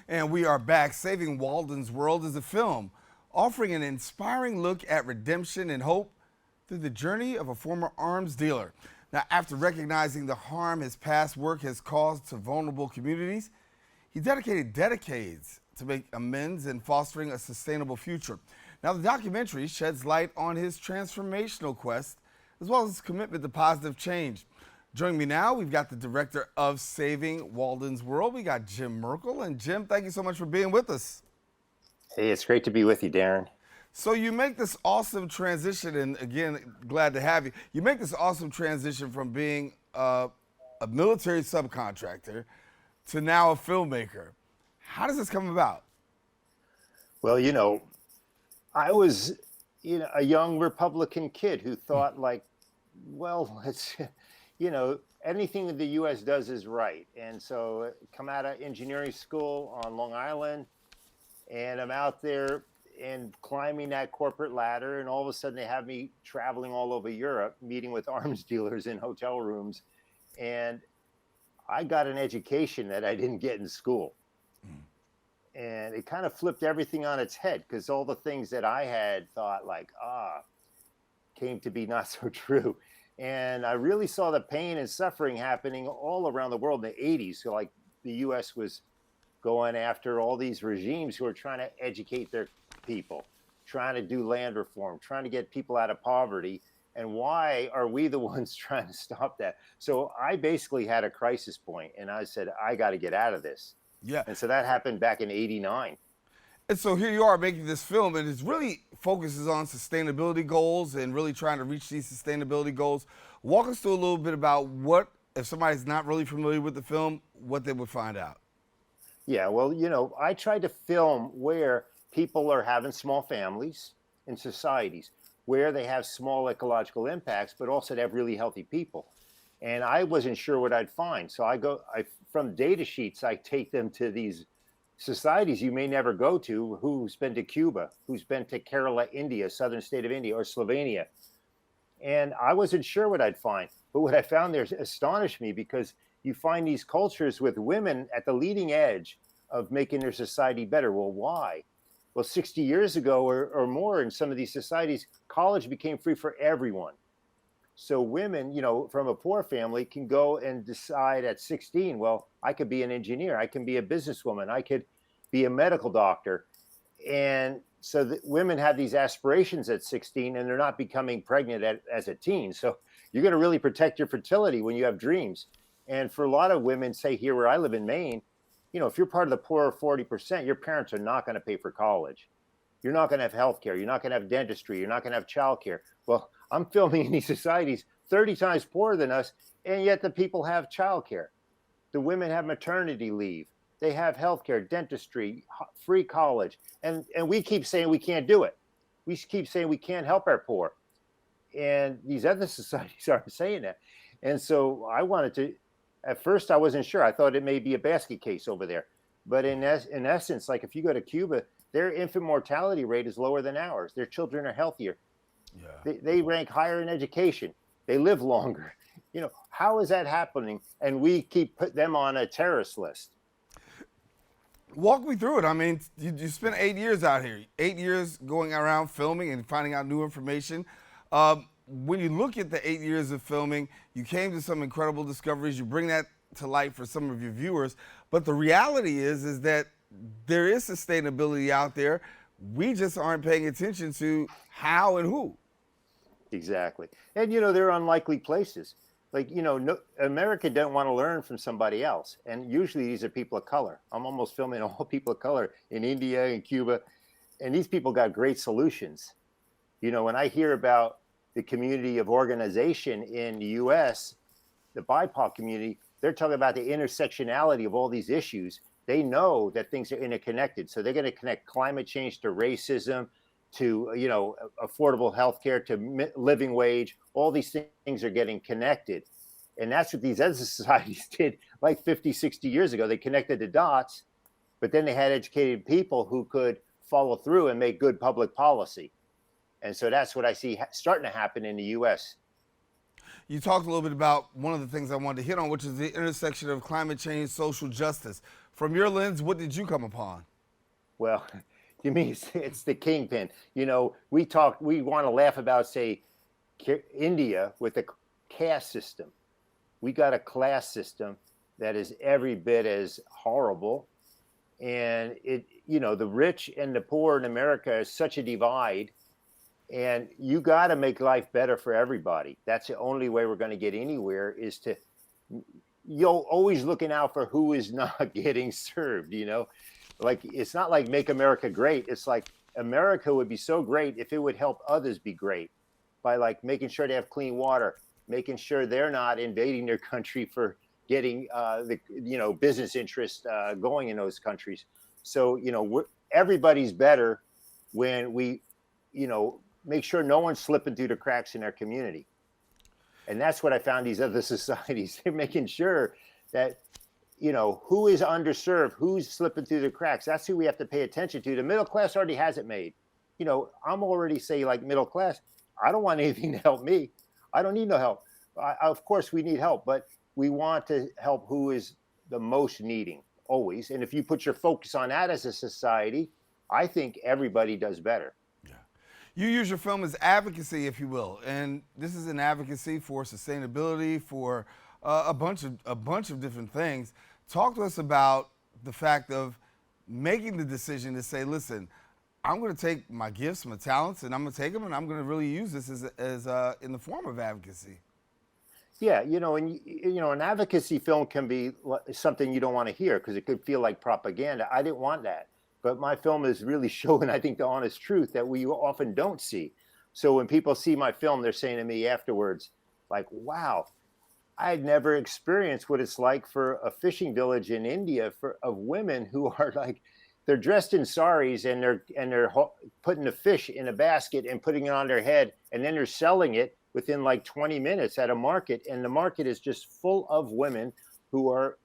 And we are back. Saving Walden's World is a film offering an inspiring look at redemption and hope through the journey of a former arms dealer. Now, after recognizing the harm his past work has caused to vulnerable communities, he dedicated decades to make amends and fostering a sustainable future. Now, the documentary sheds light on his transformational quest as well as his commitment to positive change. Joining me now, we've got the director of Saving Walden's World. We got Jim Merkel. And Jim, thank you so much for being with us. Hey, it's great to be with you, Darren. So you make this awesome transition, and again, glad to have you. You make this awesome transition from being a military subcontractor to now a filmmaker. How does this come about? Well, I was, a young Republican kid who thought well, anything that the U.S. does is right. And so come out of engineering school on Long Island, and I'm out there and climbing that corporate ladder, and all of a sudden they have me traveling all over Europe, meeting with arms dealers in hotel rooms. And I got an education that I didn't get in school. And it kind of flipped everything on its head, because all the things that I had thought came to be not so true. And I really saw the pain and suffering happening all around the world in the 80s. So the U.S. was going after all these regimes who are trying to educate their people, trying to do land reform, trying to get people out of poverty. And why are we the ones trying to stop that? So I basically had a crisis point, and I said, I got to get out of this. Yeah. And so that happened back in '89. And so here you are making this film, and it really focuses on sustainability goals and really trying to reach these sustainability goals. Walk us through a little bit about what, if somebody's not really familiar with the film, what they would find out. Yeah, well, I tried to film where people are having small families in societies, where they have small ecological impacts, but also to have really healthy people. And I wasn't sure what I'd find. So from data sheets, I take them to these societies you may never go to, who's been to Cuba, who's been to Kerala, India, southern state of India, or Slovenia. And I wasn't sure what I'd find. But what I found there astonished me, because you find these cultures with women at the leading edge of making their society better. Well, why? Well, 60 years ago or more in some of these societies, college became free for everyone. So women, from a poor family can go and decide at 16, well, I could be an engineer, I can be a businesswoman, I could be a medical doctor. And so women have these aspirations at 16, and they're not becoming pregnant as a teen. So you're going to really protect your fertility when you have dreams. And for a lot of women, say here where I live in Maine, if you're part of the poorer 40%, your parents are not going to pay for college. You're not going to have health care. You're not going to have dentistry. You're not going to have childcare. Well, I'm filming in these societies 30 times poorer than us, and yet the people have childcare. The women have maternity leave. They have health care, dentistry, free college. And we keep saying we can't do it. We keep saying we can't help our poor. And these other societies aren't saying that. And so I wanted to, at first I wasn't sure. I thought it may be a basket case over there. But in essence, like if you go to Cuba, their infant mortality rate is lower than ours. Their children are healthier. Yeah. They rank higher in education. They live longer. How is that happening? And we keep putting them on a terrorist list. Walk me through it. I mean, you spent 8 years out here, 8 years going around filming and finding out new information. When you look at the 8 years of filming, you came to some incredible discoveries. You bring that to light for some of your viewers. But the reality is that there is sustainability out there. We just aren't paying attention to how and who. Exactly. And, they're unlikely places. America don't want to learn from somebody else. And usually these are people of color. I'm almost filming all people of color in India and Cuba. And these people got great solutions. When I hear about the community of organization in the U.S., the BIPOC community, they're talking about the intersectionality of all these issues. They know that things are interconnected. So they're going to connect climate change to racism, to, affordable health care, to living wage. All these things are getting connected. And that's what these other societies did like 50, 60 years ago. They connected the dots, but then they had educated people who could follow through and make good public policy. And so that's what I see starting to happen in the U.S. You talked a little bit about one of the things I wanted to hit on, which is the intersection of climate change, social justice. From your lens, what did you come upon? Well, to me, it's the kingpin. We want to laugh about, say, India with the caste system. We got a class system that is every bit as horrible. And the rich and the poor in America is such a divide. And you got to make life better for everybody. That's the only way we're going to get anywhere, is to, you're always looking out for who is not getting served, Like, it's not like make America great. It's like America would be so great if it would help others be great by, like, making sure they have clean water, making sure they're not invading their country for getting the business interest going in those countries. So everybody's better when we make sure no one's slipping through the cracks in our community. And that's what I found these other societies. They're making sure that who is underserved, who's slipping through the cracks. That's who we have to pay attention to. The middle class already has it made. I'm already, say, like, middle class. I don't want anything to help me. I don't need no help. Of course, we need help, but we want to help who is the most needing, always. And if you put your focus on that as a society, I think everybody does better. Yeah. You use your film as advocacy, if you will, and this is an advocacy for sustainability, for a bunch of different things. Talk to us about the fact of making the decision to say, listen, I'm going to take my gifts, my talents, and I'm going to take them, and I'm going to really use this as in the form of advocacy. Yeah, and an advocacy film can be something you don't want to hear because it could feel like propaganda. I didn't want that, but my film is really showing, I think, the honest truth that we often don't see. So when people see my film, they're saying to me afterwards, like, "Wow, I had never experienced what it's like for a fishing village in India of women who are, like, they're dressed in saris and they're putting the fish in a basket and putting it on their head, and then they're selling it within like 20 minutes at a market, and the market is just full of women who are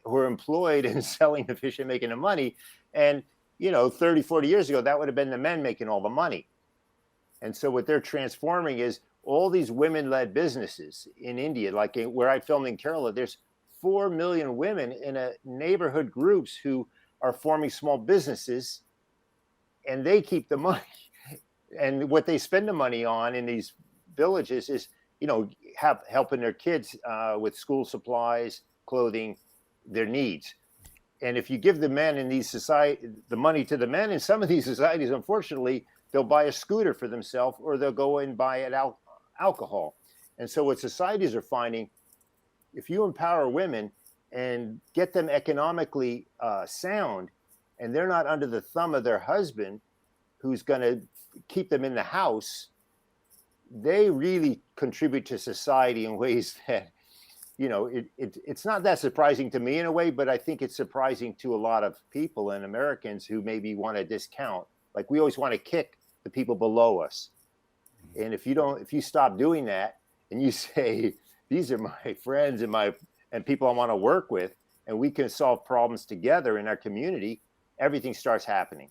employed and selling the fish and making the money. And 30, 40 years ago, that would have been the men making all the money. And so what they're transforming is all these women-led businesses in India, like where I filmed in Kerala. There's 4 million women in a neighborhood groups who are forming small businesses, and they keep the money. And what they spend the money on in these villages is, helping their kids with school supplies, clothing, their needs. And if you give the men in these the money to the men in some of these societies, unfortunately, they'll buy a scooter for themselves, or they'll go and buy alcohol. And so what societies are finding, if you empower women and get them economically sound, and they're not under the thumb of their husband, who's going to keep them in the house, they really contribute to society in ways that, it's not that surprising to me in a way, but I think it's surprising to a lot of people and Americans who maybe want to discount. Like, we always want to kick the people below us. And if you stop doing that and you say, these are my friends and people I want to work with, and we can solve problems together in our community, everything starts happening.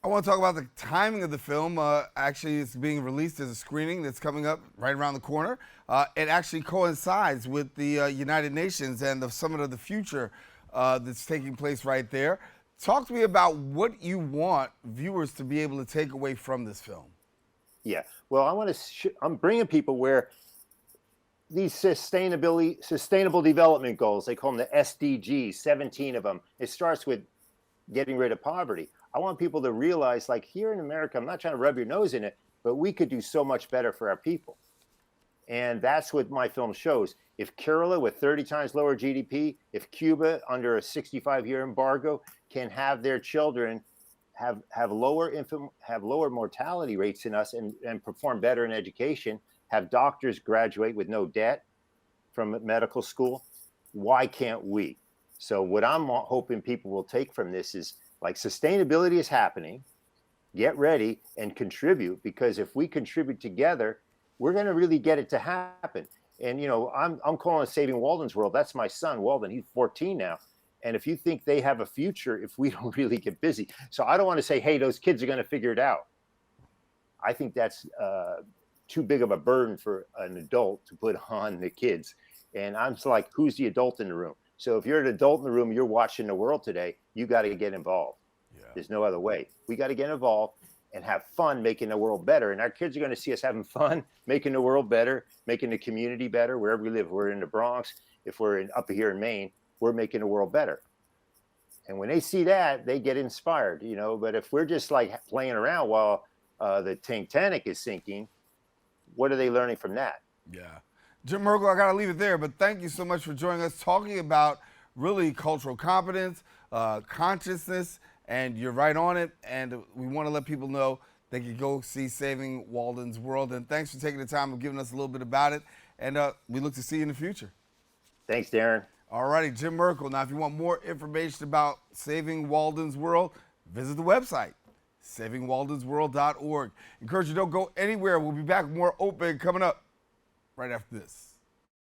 I want to talk about the timing of the film. Actually, it's being released as a screening that's coming up right around the corner. It actually coincides with the United Nations and the Summit of the Future that's taking place right there. Talk to me about what you want viewers to be able to take away from this film. Yeah, well, I'm bringing people where these sustainable development goals, they call them the SDGs, 17 of them. It starts with getting rid of poverty. I want people to realize, like, here in America, I'm not trying to rub your nose in it, but we could do so much better for our people. And that's what my film shows. If Kerala, with 30 times lower GDP, if Cuba, under a 65-year embargo, can have their children have lower mortality rates than us and perform better in education, have doctors graduate with no debt from medical school, why can't we? So what I'm hoping people will take from this is, like, sustainability is happening. Get ready and contribute, because if we contribute together, we're going to really get it to happen. And I'm calling it Saving Walden's World. That's my son, Walden. He's 14 now. And if you think they have a future, if we don't really get busy, so I don't want to say, hey, those kids are going to figure it out. I think that's too big of a burden for an adult to put on the kids. And I'm like, who's the adult in the room? So if you're an adult in the room, you're watching the world today, you got to get involved. Yeah. There's no other way. We got to get involved and have fun making the world better. And our kids are going to see us having fun, making the world better, making the community better, wherever we live. If we're in the Bronx, if we're up here in Maine, we're making the world better. And when they see that, they get inspired, you know. But if we're just like playing around while the Titanic is sinking, what are they learning from that? Yeah. Jim Merkel, I got to leave it there, but thank you so much for joining us, talking about really cultural competence, consciousness, and you're right on it. And we want to let people know they can go see Saving Walden's World. And thanks for taking the time and giving us a little bit about it. And we look to see you in the future. Thanks, Daren. All righty, Jim Merkel. Now, if you want more information about Saving Walden's World, visit the website, savingwaldensworld.org. Encourage you, don't go anywhere. We'll be back with more Open coming up right after this.